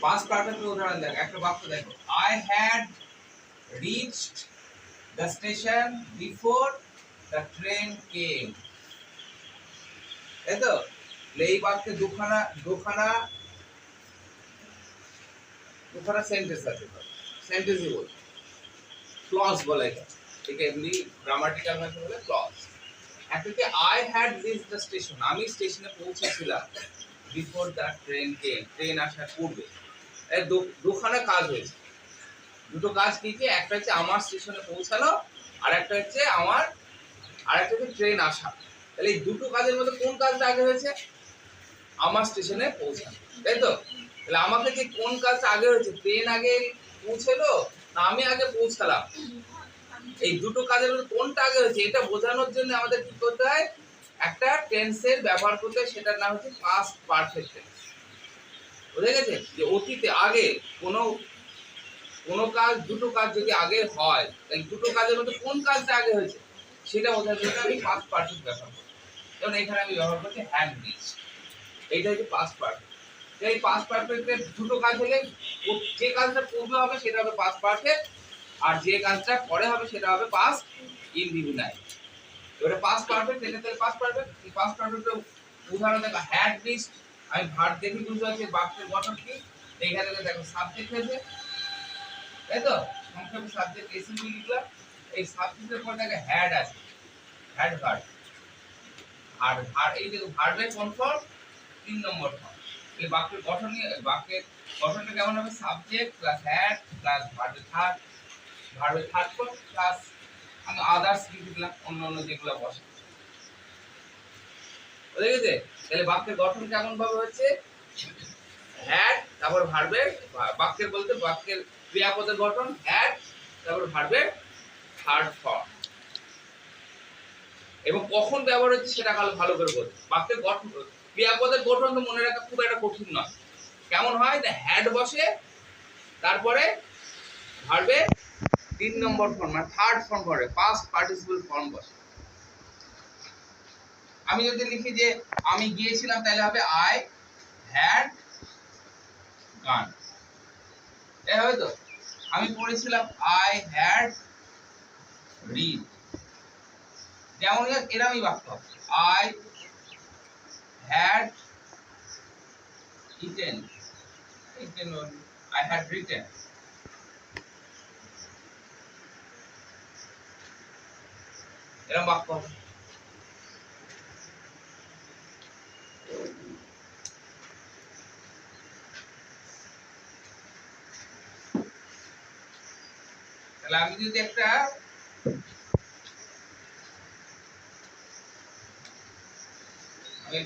Past পারফেক্টের উদাহরণ দেখো, একটা বাক্য দেখো, I had reached the station before the train came. তাই তো? এই বাক্যে দুখানা দুখানা দুখানা সেন্টেন্স আছে, সেন্টেন্সই বল, ক্লজ বলে এটা, ঠিক এমনি গ্রামাটিক্যাল ভাবে বলে ক্লজ। একটা কি I had reached the station, আমি স্টেশনে পৌঁছেছিলাম, before the train came, train আসার পূর্বে। এই দুখানা কাজ হয়েছে। দুটো কাজ কি কি? একটা হচ্ছে আমার স্টেশনে পৌঁছানো, আর একটা হচ্ছে ট্রেন আসা। তাহলে এই দুটো কাজের মধ্যে কোন কাজটা আগে হয়েছে? আমার স্টেশনে পৌঁছানো, তাই তো? তাহলে আমাকে যে কোন কাজটা আগে হয়েছে, ট্রেন আগে পৌঁছালো না আমি আগে পৌঁছালাম, এই দুটো কাজের মধ্যে কোনটা আগে হয়েছে এটা বোঝানোর জন্য আমাদের কি করতে হয়? একটা টেন্সের ব্যবহার করতে হয়, সেটার নাম হচ্ছে পাস্ট পারফেক্ট টেন্স। বুঝে গেছে? যে অতীতে আগে কোনো কাজ, দুটো কাজ যদি আগে হয়, তাই দুটো কাজের মধ্যে কোন কাজটা আগে হয়েছে সেটা বোঝার জন্য আমি পাস্ট পারফেক্ট ব্যবহার করি। যেমন এখানে আমি ব্যবহার করছি হ্যাড রিচড, এইটা হচ্ছে পাস্ট পারফেক্ট। এই পাস্ট পারফেক্টের দুটো কাজ হলে যে কাজটা পূর্বে হবে সেটা হবে পাস্ট পারফেক্ট, আর যে কাজটা পরে হবে সেটা হবে পাস্ট ইনডিফিনাইট। এবারে পাস্ট পারফেক্ট, এটা তাহলে পাস্ট পারফেক্ট। এই পাস্ট পারফেক্টের উদাহরণ দেখো, হ্যাড রিচড, আমি ভার্ব দেখে বুঝতে পারছি বাক্যের গঠন কি। এইখানে দেখো সাবজেক্ট হয়েছে, তাই তো? সংক্ষেপে সাবজেক্ট এসিবি লিখলাম, এই সাবজেক্টের পর দেখো হ্যাড আছে, হ্যাড ভার্ব, আর এই যে ভার্বের কোন ফর্ম? 3 নম্বর ফর্ম। এই বাক্যের গঠন নিয়ে, বাক্যের গঠনটা কেমন হবে? সাবজেক্ট প্লাস হ্যাড প্লাস ভার্বের থার্ড ফর্ম প্লাস আমি আদার্স লিখলাম, অন্য যেগুলো বসে। বুঝে গেছে? তাহলে বাক্যের গঠন কেমন ভাবে হচ্ছে? হ্যাড, তারপর ভার্বের, বাক্যের বলতে বাক্যের ক্রিয়াপদের গঠন হ্যাড, তারপর ভার্বের থার্ড ফর্ম। এবং কখন ব্যবহার হচ্ছে সেটা ভালো করে বলতে। বাক্যের গঠন, ক্রিয়াপদের গঠন তো মনে রাখা খুব একটা কঠিন নয়। কেমন হয় না, হ্যাড বসে, তারপরে ভার্বে 3 নম্বর ফর্ম মানে থার্ড ফর্ম করে পাস্ট পার্টিসিপল ফর্ম বসে। আমি যদি লিখি যে আমি গিয়েছিলাম, তাহলে হবে আই হ্যাড গান। এই হবে তো? আমি পড়েছিলাম, আই হ্যাড রিড। যেমন এরকমই বাক্য, I had eaten, I had written. এরকম বাক্য হবে। তাহলে আমি যদি একটা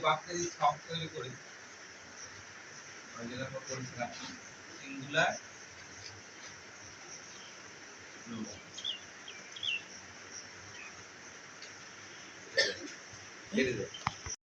বাক্যের ছক তৈরি করি, যেটা আমরা করেছিলাম সিঙ্গুলার প্লুরাল,